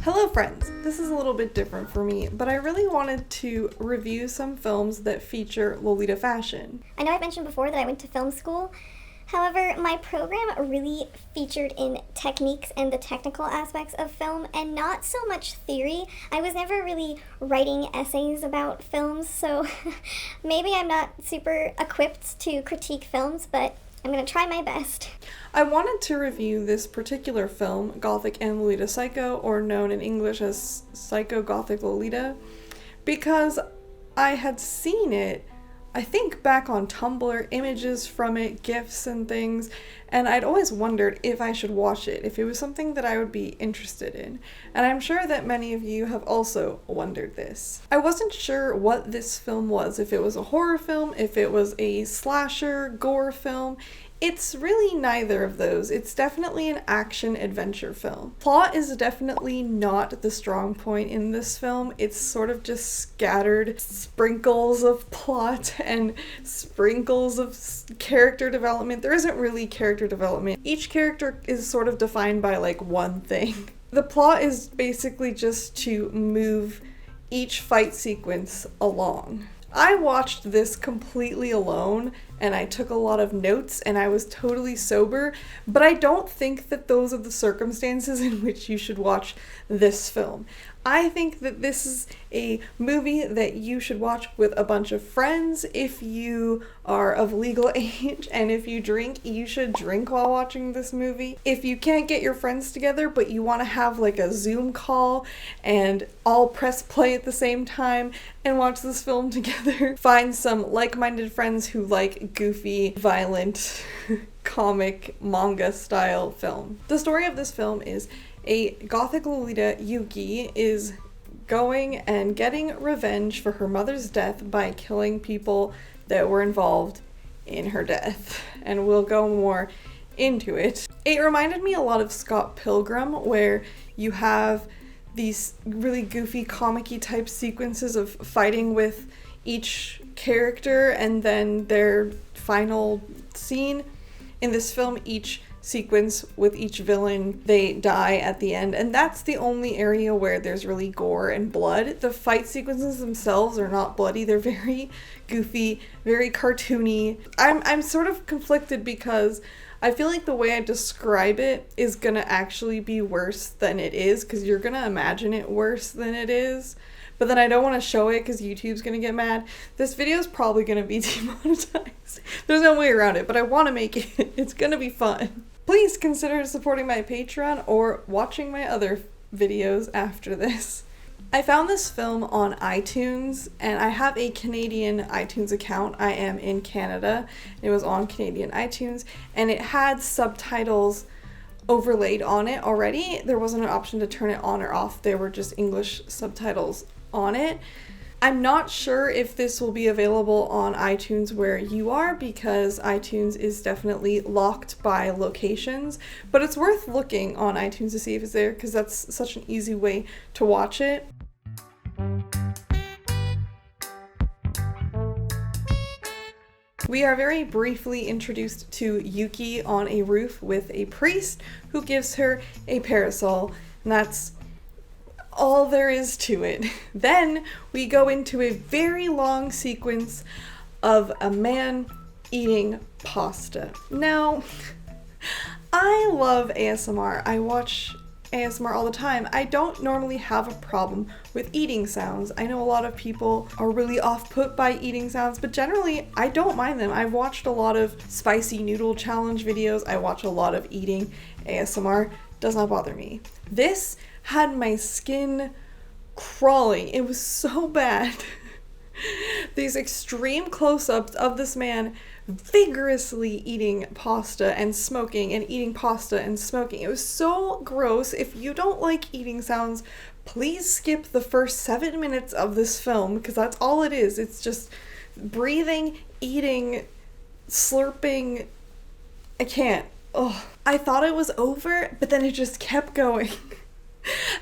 Hello friends, this is a little bit different for me, but I really wanted to review some films that feature Lolita fashion. I know I've mentioned before that I went to film school. However, my program really featured in techniques and the technical aspects of film and not so much theory. I was never really writing essays about films, so maybe I'm not super equipped to critique films, but I'm going to try my best. I wanted to review this particular film, Gothic and Lolita Psycho, or known in English as Psycho Gothic Lolita, because I had seen it, I think back on Tumblr, images from it, GIFs and things, and I'd always wondered if I should watch it, if it was something that I would be interested in. And I'm sure that many of you have also wondered this. I wasn't sure what this film was, if it was a horror film, if it was a slasher, gore film. It's really neither of those. It's definitely an action-adventure film. Plot is definitely not the strong point in this film. It's sort of just scattered sprinkles of plot and sprinkles of character development. There isn't really character development. Each character is sort of defined by like one thing. The plot is basically just to move each fight sequence along. I watched this completely alone and I took a lot of notes and I was totally sober, but I don't think that those are the circumstances in which you should watch this film. I think that this is a movie that you should watch with a bunch of friends if you are of legal age, and if you drink, you should drink while watching this movie. If you can't get your friends together but you want to have like a Zoom call and all press play at the same time and watch this film together, find some like-minded friends who like goofy, violent, comic, manga style film. The story of this film is a Gothic Lolita, Yuki, is going and getting revenge for her mother's death by killing people that were involved in her death. And we'll go more into it. It reminded me a lot of Scott Pilgrim, where you have these really goofy, comic-y type sequences of fighting with each character and then their final scene. In this film, each sequence with each villain, they die at the end, and that's the only area where there's really gore and blood. The fight sequences themselves are not bloody. They're very goofy, very cartoony. I'm sort of conflicted because I feel like the way I describe it is gonna actually be worse than it is, because you're gonna imagine it worse than it is. But then I don't want to show it because YouTube's going to get mad. This video is probably going to be demonetized. There's no way around it, but I want to make it. It's going to be fun. Please consider supporting my Patreon or watching my other videos after this. I found this film on iTunes, and I have a Canadian iTunes account. I am in Canada. It was on Canadian iTunes, and it had subtitles overlaid on it already. There wasn't an option to turn it on or off. They were just English subtitles on it. I'm not sure if this will be available on iTunes where you are, because iTunes is definitely locked by locations, but it's worth looking on iTunes to see if it's there, because that's such an easy way to watch it. We are very briefly introduced to Yuki on a roof with a priest who gives her a parasol, and that's all there is to it. Then we go into a very long sequence of a man eating pasta. Now, I love ASMR. I watch ASMR all the time. I don't normally have a problem with eating sounds. I know a lot of people are really off-put by eating sounds, but generally I don't mind them. I've watched a lot of spicy noodle challenge videos. I watch a lot of eating ASMR. Does not bother me. This had my skin crawling. It was so bad. These extreme close-ups of this man vigorously eating pasta and smoking and eating pasta and smoking. It was so gross. If you don't like eating sounds, please skip the first 7 minutes of this film, because that's all it is. It's just breathing, eating, slurping. I can't. Oh, I thought it was over, but then it just kept going.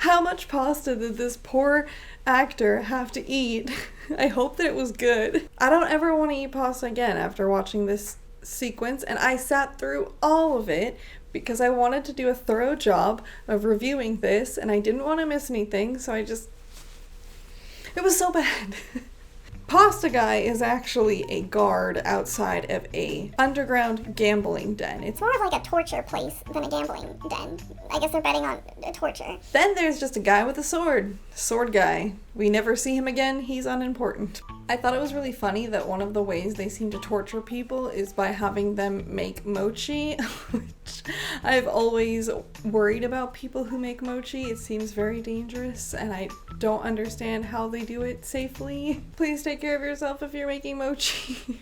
How much pasta did this poor actor have to eat? I hope that it was good. I don't ever want to eat pasta again after watching this sequence, and I sat through all of it because I wanted to do a thorough job of reviewing this, and I didn't want to miss anything, so it was so bad. Pasta Guy is actually a guard outside of a underground gambling den. It's more of like a torture place than a gambling den. I guess they're betting on torture. Then there's just a guy with a sword. Sword guy. We never see him again. He's unimportant. I thought it was really funny that one of the ways they seem to torture people is by having them make mochi, which I've always worried about people who make mochi. It seems very dangerous, and I don't understand how they do it safely. Please take care of yourself if you're making mochi.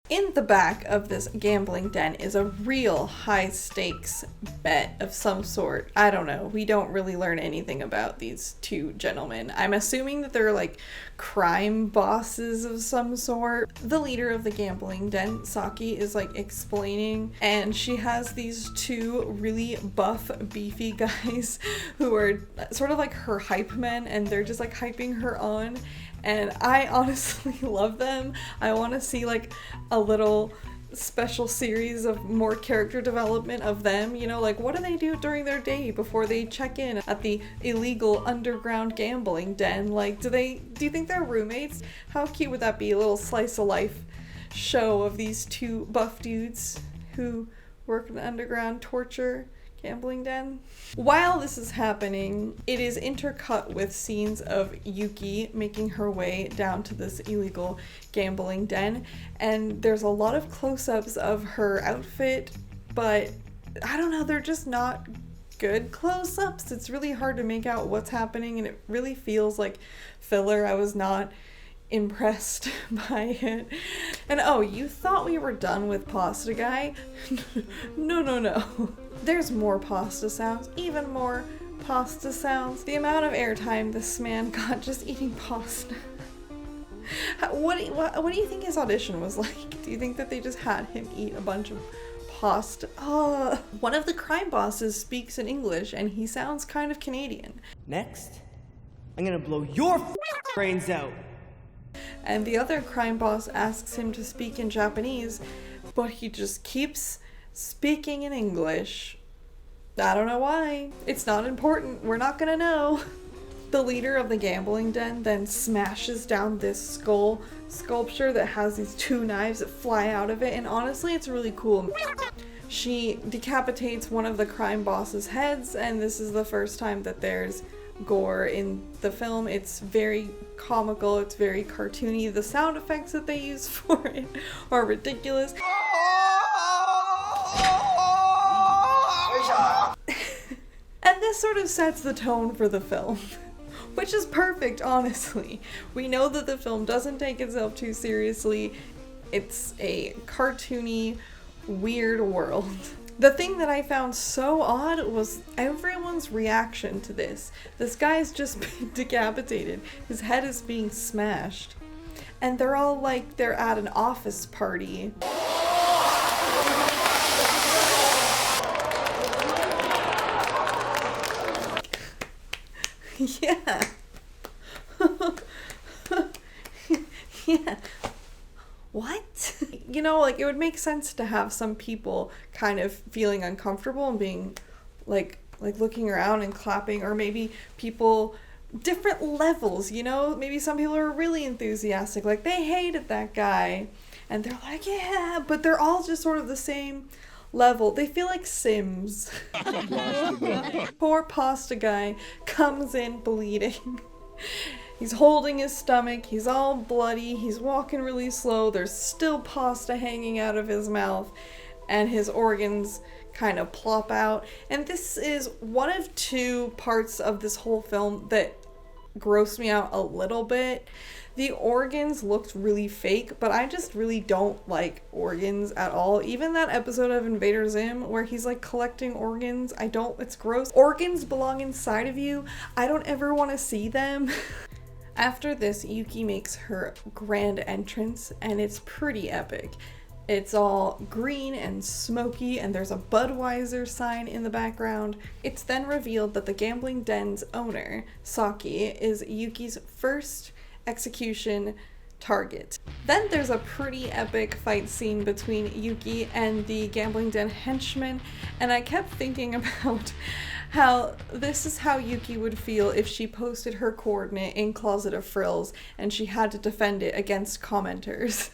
In the back of this gambling den is a real high-stakes bet of some sort. I don't know. We don't really learn anything about these two gentlemen. I'm assuming that they're like crime bosses of some sort. The leader of the gambling den, Saki, is like explaining, and she has these two really buff, beefy guys who are sort of like her hype men, and they're just like hyping her on. And I honestly love them. I want to see like a little special series of more character development of them, you know, like what do they do during their day before they check in at the illegal underground gambling den? Like, do you think they're roommates? How cute would that be? A little slice of life show of these two buff dudes who work in an underground torture gambling den. While this is happening, it is intercut with scenes of Yuki making her way down to this illegal gambling den, and there's a lot of close-ups of her outfit, but I don't know, they're just not good close-ups. It's really hard to make out what's happening, and it really feels like filler. I was not impressed by it. And oh, you thought we were done with Pasta Guy? No. There's more pasta sounds, even more pasta sounds. The amount of airtime this man got just eating pasta. What do you think his audition was like? Do you think that they just had him eat a bunch of pasta? One of the crime bosses speaks in English, and he sounds kind of Canadian. Next, I'm gonna blow your brains out. And the other crime boss asks him to speak in Japanese, but he just keeps speaking in English. I don't know why. It's not important. We're not gonna know. The leader of the gambling den then smashes down this sculpture that has these two knives that fly out of it, and honestly, it's really cool. She decapitates one of the crime boss's heads, and this is the first time that there's gore in the film. It's very comical, it's very cartoony. The sound effects that they use for it are ridiculous. And this sort of sets the tone for the film, which is perfect, honestly. We know that the film doesn't take itself too seriously. It's a cartoony, weird world. The thing that I found so odd was everyone's reaction to this. This guy's just been decapitated. His head is being smashed. And they're all like they're at an office party. Yeah. Yeah. What? You know, like, it would make sense to have some people kind of feeling uncomfortable and being like looking around and clapping, or maybe people different levels, you know? Maybe some people are really enthusiastic, like they hated that guy and they're like, yeah, but they're all just sort of the same level. They feel like Sims. Poor Pasta Guy comes in bleeding. He's holding his stomach, he's all bloody, he's walking really slow, there's still pasta hanging out of his mouth, and his organs kind of plop out. And this is one of two parts of this whole film that grossed me out a little bit. The organs looked really fake, but I just really don't like organs at all. Even that episode of Invader Zim where he's like collecting organs, it's gross. Organs belong inside of you. I don't ever want to see them. After this, Yuki makes her grand entrance, and it's pretty epic. It's all green and smoky, and there's a Budweiser sign in the background. It's then revealed that the gambling den's owner, Saki, is Yuki's first execution target. Then there's a pretty epic fight scene between Yuki and the gambling den henchman, and I kept thinking about how this is how Yuki would feel if she posted her coordinate in Closet of Frills and she had to defend it against commenters.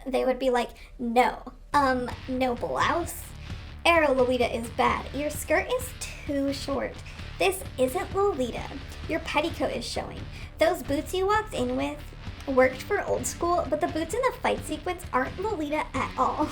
They would be like, no blouse. Arrow Lolita is bad. Your skirt is too short. This isn't Lolita. Your petticoat is showing. Those boots you walked in with worked for old school, but the boots in the fight sequence aren't Lolita at all.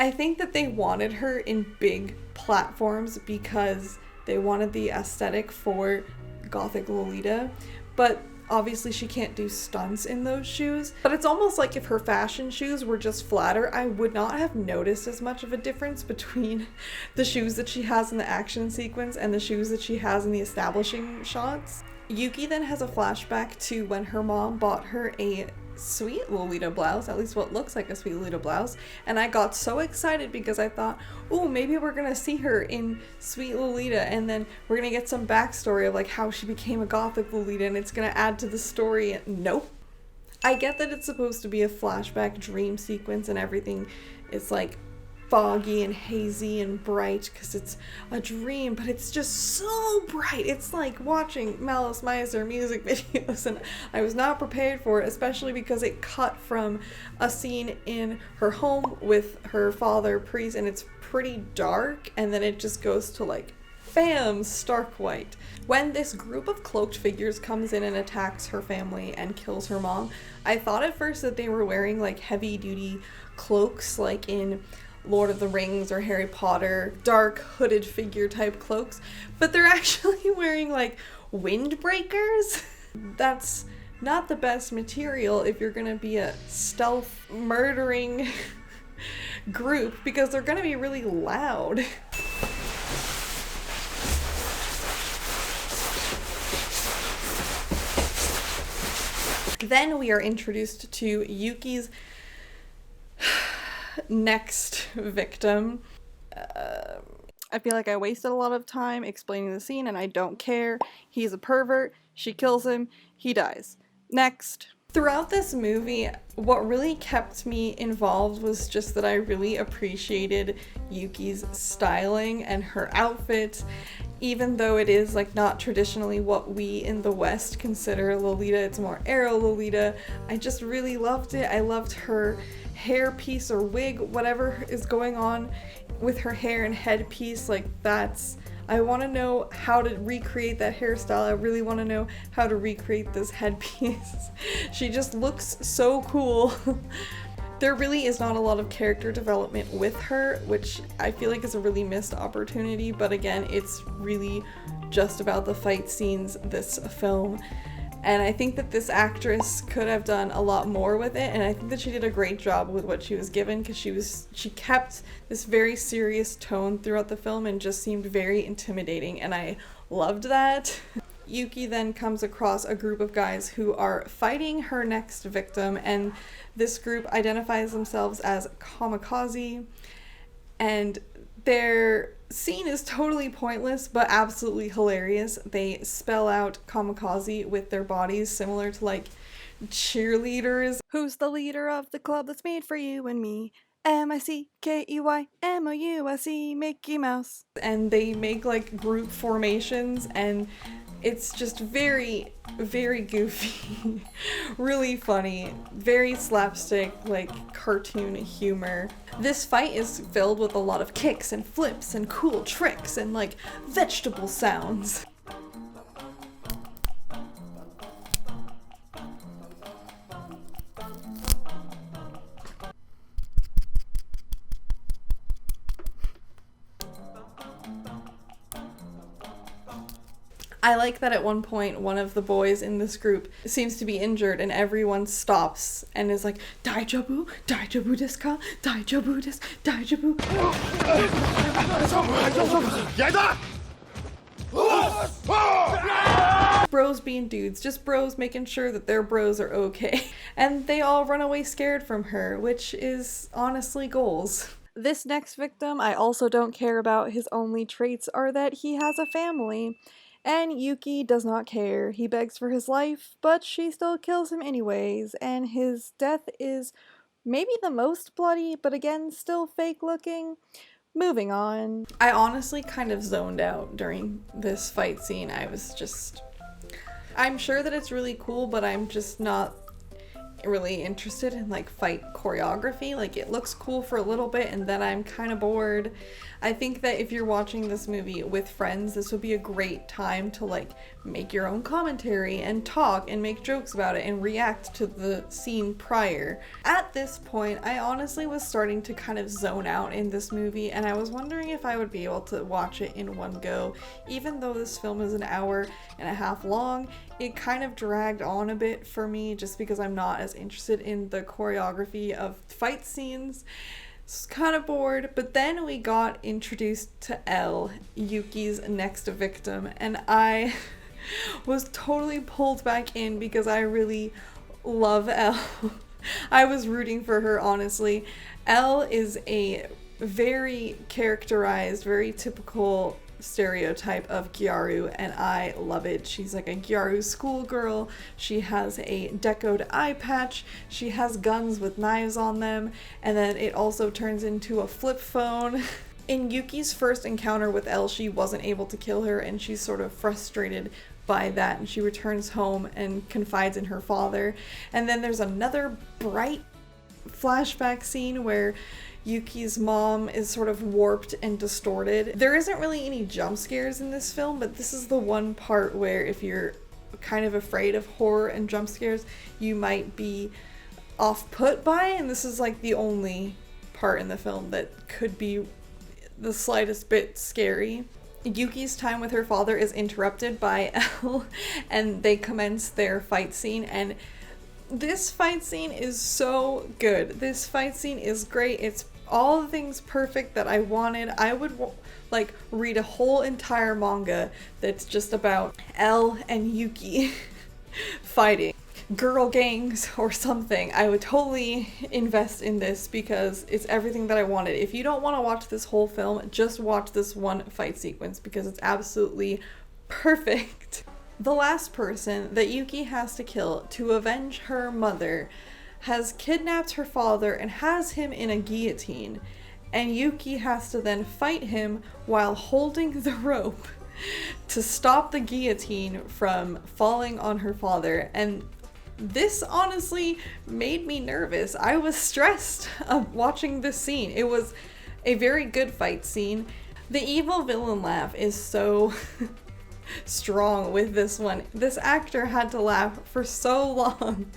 I think that they wanted her in big platforms because they wanted the aesthetic for Gothic Lolita, but obviously she can't do stunts in those shoes. But it's almost like if her fashion shoes were just flatter, I would not have noticed as much of a difference between the shoes that she has in the action sequence and the shoes that she has in the establishing shots. Yuki then has a flashback to when her mom bought her a sweet Lolita blouse, at least what looks like a sweet Lolita blouse, and I got so excited because I thought, oh, maybe we're gonna see her in sweet Lolita, and then we're gonna get some backstory of like how she became a Gothic Lolita, and it's gonna add to the story. Nope. I get that it's supposed to be a flashback dream sequence and everything. It's like foggy and hazy and bright because it's a dream, but it's just so bright. It's like watching Malice Miser music videos, and I was not prepared for it, especially because it cut from a scene in her home with her father, priest, and it's pretty dark, and then it just goes to like, bam, stark white. When this group of cloaked figures comes in and attacks her family and kills her mom, I thought at first that they were wearing like heavy duty cloaks like in Lord of the Rings or Harry Potter, dark hooded figure type cloaks, but they're actually wearing like windbreakers. That's not the best material if you're gonna be a stealth murdering group, because they're gonna be really loud. Then we are introduced to Yuki's next victim. I feel like I wasted a lot of time explaining the scene, and I don't care. He's a pervert. She kills him. He dies. Next. Throughout this movie, what really kept me involved was just that I really appreciated Yuki's styling and her outfit, even though it is like not traditionally what we in the West consider Lolita. It's more Arrow Lolita. I just really loved it. I loved her hairpiece or wig, whatever is going on with her hair and headpiece. Like, that's, I want to know how to recreate that hairstyle. I really want to know how to recreate this headpiece. She just looks so cool. There really is not a lot of character development with her, which I feel like is a really missed opportunity, but again, it's really just about the fight scenes, this film. And I think that this actress could have done a lot more with it, and I think that she did a great job with what she was given, because she kept this very serious tone throughout the film and just seemed very intimidating, and I loved that. Yuki then comes across a group of guys who are fighting her next victim, and this group identifies themselves as kamikaze, and their scene is totally pointless but absolutely hilarious. They spell out kamikaze with their bodies, similar to like cheerleaders. Who's the leader of the club that's made for you and me? MICKEYMOUSE, Mickey Mouse. And they make like group formations, and it's just very, very goofy, really funny, very slapstick, like cartoon humor. This fight is filled with a lot of kicks and flips and cool tricks and like vegetable sounds. I like that at one point, one of the boys in this group seems to be injured and everyone stops and is like, Daijobu? Daijobu desu ka? Daijobu desu? Daijobu? Bros being dudes, just bros making sure that their bros are okay. And they all run away scared from her, which is honestly goals. This next victim I also don't care about. His only traits are that he has a family. And Yuki does not care. He begs for his life, but she still kills him anyways, and his death is maybe the most bloody, but again, still fake looking. Moving on. I honestly kind of zoned out during this fight scene. I'm sure that it's really cool, but I'm just not really interested in like fight choreography. Like, it looks cool for a little bit and then I'm kind of bored. I think that if you're watching this movie with friends, this would be a great time to like make your own commentary and talk and make jokes about it and react to the scene prior. At this point, I honestly was starting to kind of zone out in this movie, and I was wondering if I would be able to watch it in one go. Even though this film is an hour and a half long, it kind of dragged on a bit for me just because I'm not as interested in the choreography of fight scenes. So kind of bored, but then we got introduced to L, Yuki's next victim, and I was totally pulled back in because I really love L. I was rooting for her, honestly. L is a very characterized, very typical stereotype of Gyaru, and I love it. She's like a Gyaru schoolgirl. She has a decoed eye patch. She has guns with knives on them, and then it also turns into a flip phone. In Yuki's first encounter with Elle, she wasn't able to kill her, and she's sort of frustrated by that, and she returns home and confides in her father. And then there's another bright flashback scene where Yuki's mom is sort of warped and distorted. There isn't really any jump scares in this film, but this is the one part where if you're kind of afraid of horror and jump scares, you might be off-put by, and this is like the only part in the film that could be the slightest bit scary. Yuki's time with her father is interrupted by Elle, and they commence their fight scene, and this fight scene is so good. This fight scene is great. It's all the things perfect that I wanted. I would like read a whole entire manga that's just about Elle and Yuki fighting. Girl gangs or something. I would totally invest in this because it's everything that I wanted. If you don't want to watch this whole film, just watch this one fight sequence because it's absolutely perfect. The last person that Yuki has to kill to avenge her mother has kidnapped her father and has him in a guillotine, and Yuki has to then fight him while holding the rope to stop the guillotine from falling on her father. And this honestly made me nervous. I was stressed of watching this scene. It was a very good fight scene. The evil villain laugh is so strong with this one. This actor had to laugh for so long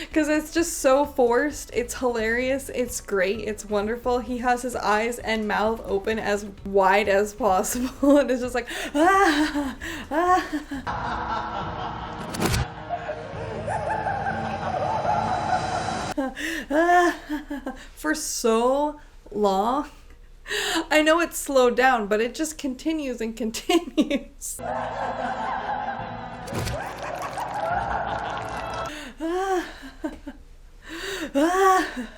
because it's just so forced. It's hilarious, it's great, it's wonderful. He has his eyes and mouth open as wide as possible and it's just like ah, for so long. I know it's slowed down, but it just continues and continues.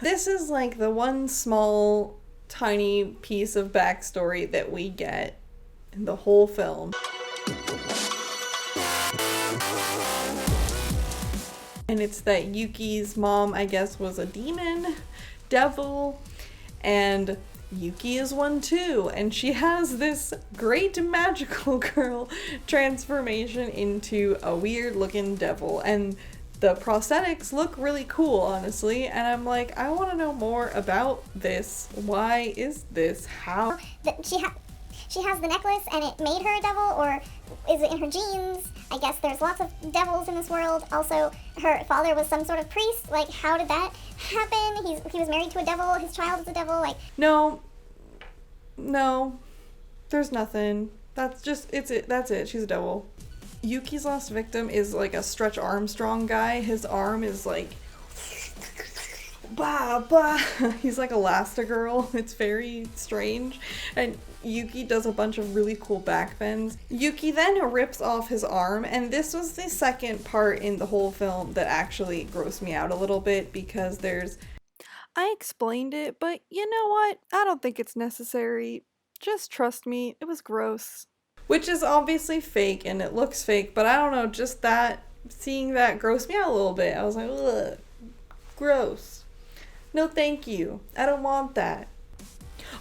This is like the one small, tiny piece of backstory that we get in the whole film. And it's that Yuki's mom, I guess, was a demon, devil, and Yuki is one too, and she has this great magical girl transformation into a weird looking devil, and the prosthetics look really cool, honestly, and I'm like, I want to know more about this. Why is this? How? She has the necklace and it made her a devil, or is it in her genes? I guess there's lots of devils in this world. Also, her father was some sort of priest. Like, how did that happen? He was married to a devil, his child is a devil, like... No, there's nothing. That's it. She's a devil. Yuki's last victim is like a Stretch Armstrong guy. His arm is like bah bah. He's like Elastigirl. It's very strange. And Yuki does a bunch of really cool backbends. Yuki then rips off his arm, and this was the second part in the whole film that actually grossed me out a little bit, because I explained it, but you know what? I don't think it's necessary. Just trust me, it was gross. Which is obviously fake, and it looks fake, but I don't know, just seeing that grossed me out a little bit. I was like, ugh, gross. No thank you. I don't want that.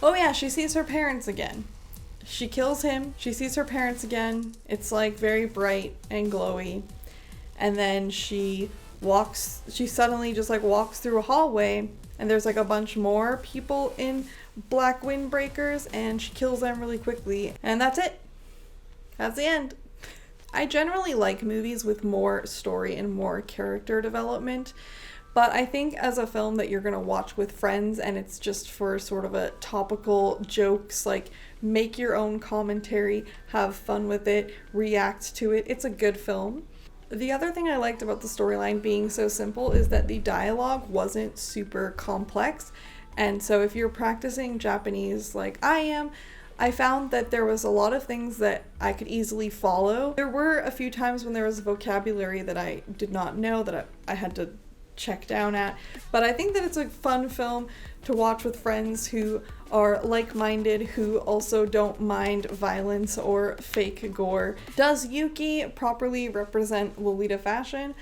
Oh yeah, she sees her parents again. She kills him, she sees her parents again. It's like very bright and glowy. And then she suddenly just like walks through a hallway, and there's like a bunch more people in black windbreakers, and she kills them really quickly. And that's it. That's the end. I generally like movies with more story and more character development, but I think as a film that you're gonna watch with friends and it's just for sort of a topical jokes, like make your own commentary, have fun with it, react to it, it's a good film. The other thing I liked about the storyline being so simple is that the dialogue wasn't super complex, and so if you're practicing Japanese like I am, I found that there was a lot of things that I could easily follow. There were a few times when there was vocabulary that I did not know that I had to check down at, but I think that it's a fun film to watch with friends who are like-minded, who also don't mind violence or fake gore. Does Yuki properly represent Lolita fashion?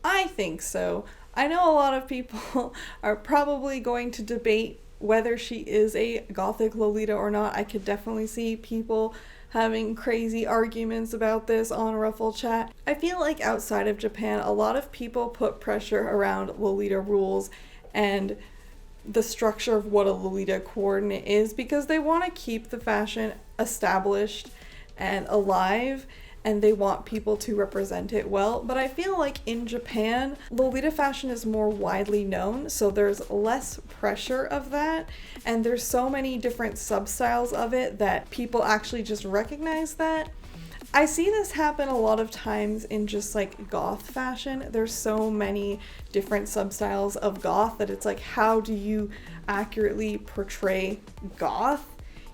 I think so. I know a lot of people are probably going to debate whether she is a Gothic Lolita or not. I could definitely see people having crazy arguments about this on Ruffle Chat. I feel like outside of Japan, a lot of people put pressure around Lolita rules and the structure of what a Lolita coordinate is, because they want to keep the fashion established and alive, and they want people to represent it well. But I feel like in Japan, Lolita fashion is more widely known, so there's less pressure of that, and there's so many different substyles of it that people actually just recognize that. I see this happen a lot of times in just like goth fashion. There's so many different substyles of goth that it's like, how do you accurately portray goth?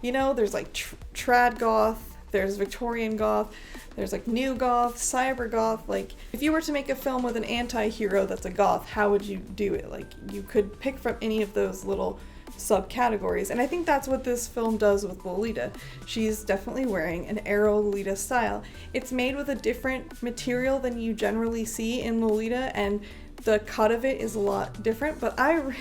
You know, there's like trad goth, there's Victorian goth, there's like new goth, cyber goth. Like if you were to make a film with an anti-hero that's a goth, how would you do it? Like you could pick from any of those little subcategories, and I think that's what this film does with Lolita. She's definitely wearing an Arrow Lolita style. It's made with a different material than you generally see in Lolita, and the cut of it is a lot different, but I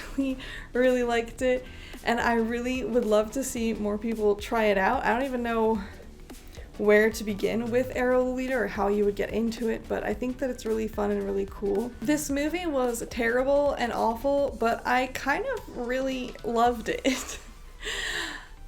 really liked it, and I really would love to see more people try it out. I don't even know where to begin with Arrow Lolita or how you would get into it, but I think that it's really fun and really cool. This movie was terrible and awful, but I kind of really loved it.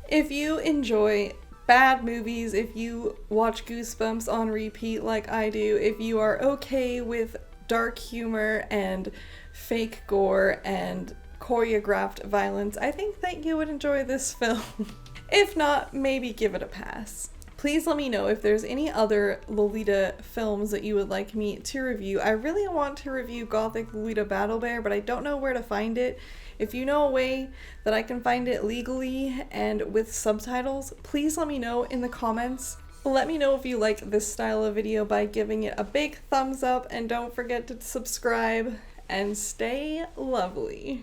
If you enjoy bad movies, if you watch Goosebumps on repeat like I do, if you are okay with dark humor and fake gore and choreographed violence, I think that you would enjoy this film. If not, maybe give it a pass. Please let me know if there's any other Lolita films that you would like me to review. I really want to review Gothic Lolita Battle Bear, but I don't know where to find it. If you know a way that I can find it legally and with subtitles, please let me know in the comments. Let me know if you like this style of video by giving it a big thumbs up, and don't forget to subscribe and stay lovely.